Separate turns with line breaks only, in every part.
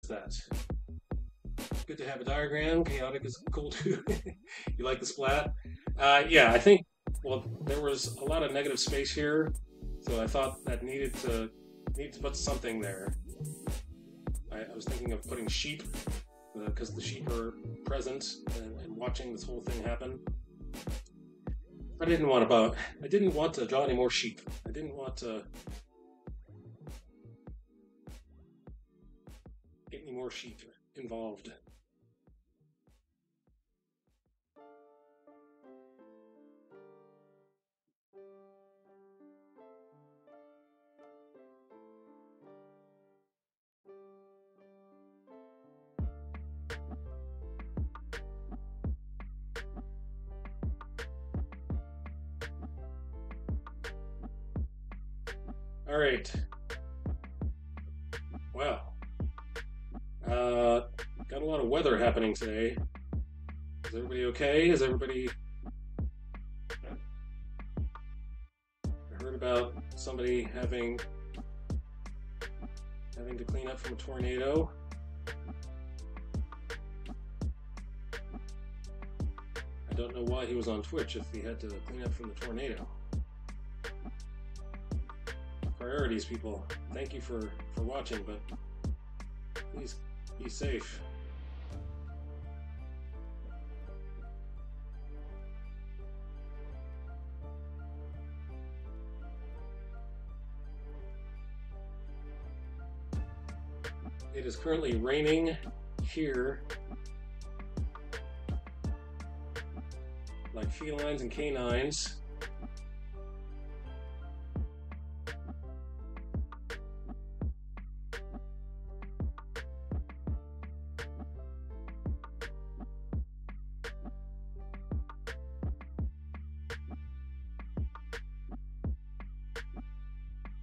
that? Good to have a diagram. Chaotic is cool too. You like the splat? Yeah, I think. Well, there was a lot of negative space here, so I thought that need to put something there. I was thinking of putting sheep because the sheep are present and watching this whole thing happen. I didn't want to draw any more sheep. I didn't want to get any more sheep involved. All right. Well, got a lot of weather happening today. Is everybody okay? Is everybody? I heard about somebody having to clean up from a tornado. I don't know why he was on Twitch if he had to clean up from the tornado. Priorities, people. Thank you for watching, but please be safe. It is currently raining here like felines and canines.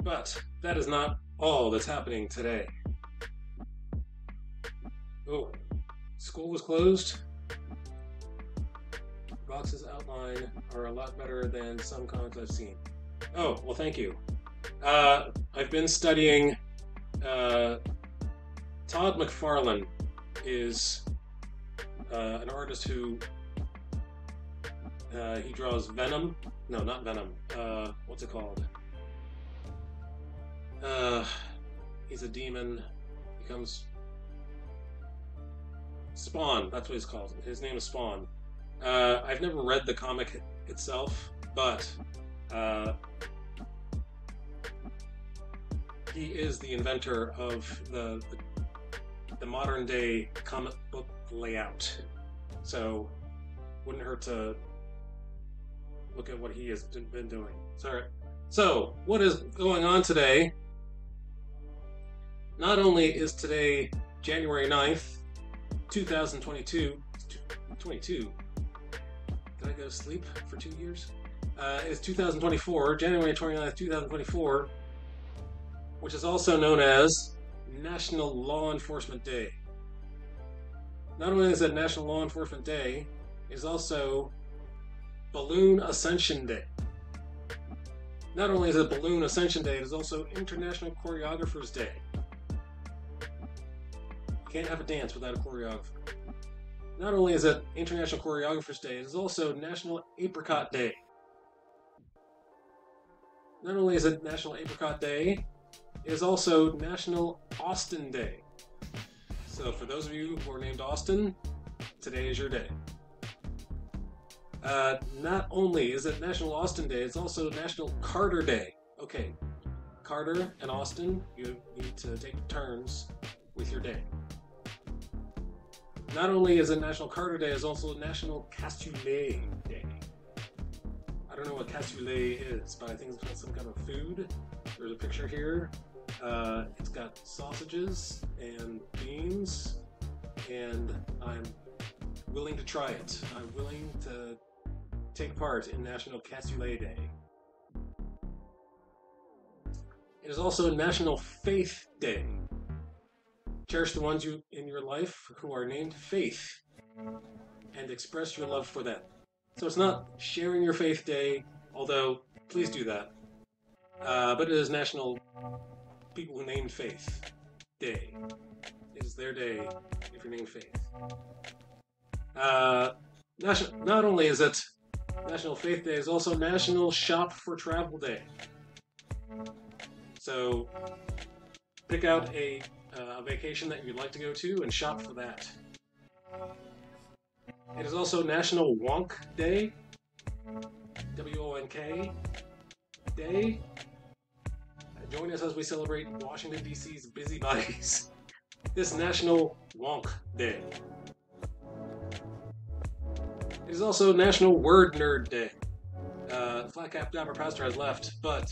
But that is not all that's happening today. Oh, school was closed. Box's outline are a lot better than some comics I've seen. Oh, well, thank you. I've been studying. Todd McFarlane is an artist who he draws Venom. No, not Venom. What's it called? He's a demon. Becomes Spawn. That's what he's called. His name is Spawn. I've never read the comic itself, but he is the inventor of the modern day comic book layout. So, wouldn't hurt to look at what he has been doing. Sorry. So, what is going on today? Not only is today January 9th, 2022, 22. Did I go to sleep for 2 years? It's 2024, January 29th, 2024, which is also known as National Law Enforcement Day. Not only is it National Law Enforcement Day, it is also Balloon Ascension Day. Not only is it Balloon Ascension Day, it is also International Choreographers Day. You can't have a dance without a choreographer. Not only is it International Choreographers Day, it is also National Apricot Day. Not only is it National Apricot Day, it is also National Austin Day. So for those of you who are named Austin, today is your day. Not only is it National Austin Day, it's also National Carter Day. Okay, Carter and Austin, you need to take turns with your day. Not only is it National Carter Day, it's also National Cassoulet Day. I don't know what cassoulet is, but I think it's some kind of food. There's a picture here. It's got sausages and beans, and I'm willing to try it. I'm willing to take part in National Cassoulet Day. It is also National Faith Day. Cherish the ones in your life who are named Faith and express your love for them. So it's not sharing your faith day, although please do that. But it is National People Who Named Faith Day. It is their day if you're named Faith. Not only is it National Faith Day, it's also National Shop for Travel Day. So pick out a vacation that you'd like to go to and shop for that. It is also National Wonk Day, W-O-N-K Day. Join us as we celebrate Washington, D.C.'s busybodies. This National Wonk Day. It is also National Word Nerd Day. Flat Cap Dapper Pastor has left, but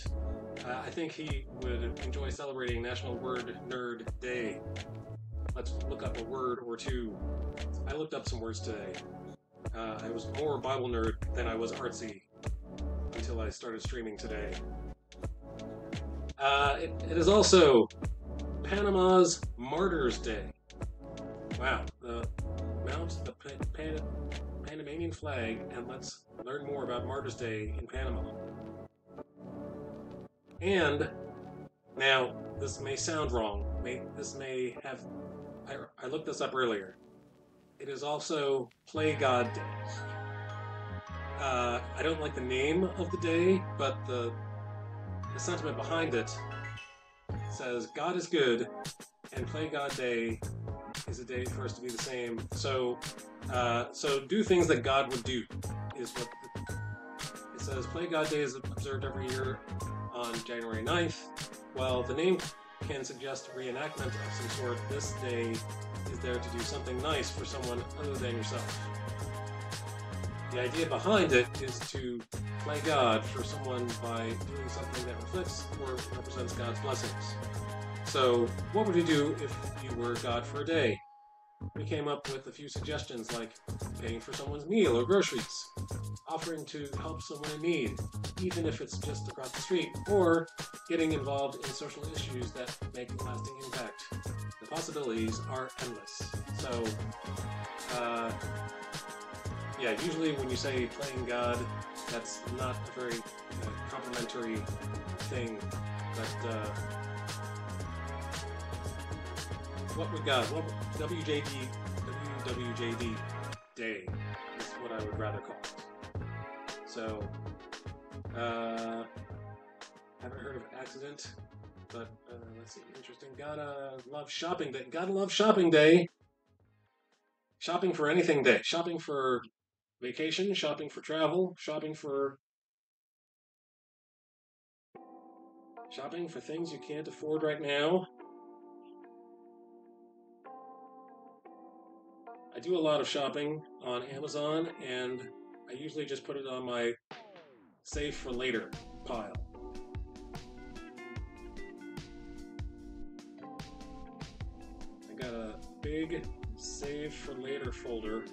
I think he would enjoy celebrating National Word Nerd Day. Let's look up a word or two. I looked up some words today. I was more Bible nerd than I was artsy until I started streaming today. It is also Panama's Martyrs Day. Wow, mount the Panamanian flag and let's learn more about Martyrs Day in Panama. And now this may sound wrong. I looked this up earlier. It is also Play God Day. I don't like the name of the day, but the sentiment behind it says God is good, and Play God Day is a day for us to be the same. So do things that God would do, is what it says. Play God Day is observed every year on January 9th. Well, the name can suggest reenactment of some sort. This day is there to do something nice for someone other than yourself. The idea behind it is to play God for someone by doing something that reflects or represents God's blessings. So, what would you do if you were God for a day? We came up with a few suggestions like paying for someone's meal or groceries, offering to help someone in need, even if it's just across the street, or getting involved in social issues that make a lasting impact. The possibilities are endless. So, yeah, usually when you say playing God, that's not a very complimentary thing, but what would God, WWJD Day is what I would rather call it. So, haven't heard of accident, but let's see, interesting. Gotta love shopping day. Gotta love shopping day. Shopping for anything day. Shopping for vacation, shopping for travel, shopping for things you can't afford right now. I do a lot of shopping on Amazon, and I usually just put it on my save for later pile. I got a big save for later folder.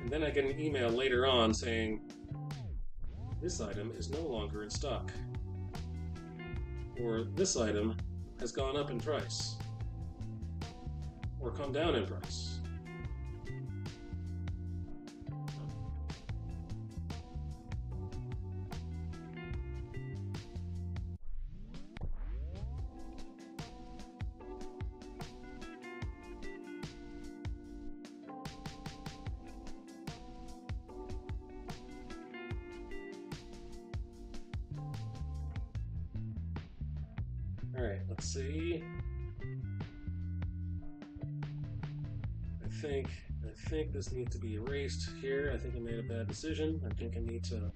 And then I get an email later on saying, this item is no longer in stock. Or this item has gone up in price. Or come down in price. Alright, let's see. I think this needs to be erased here. I think I made a bad decision. I think I need to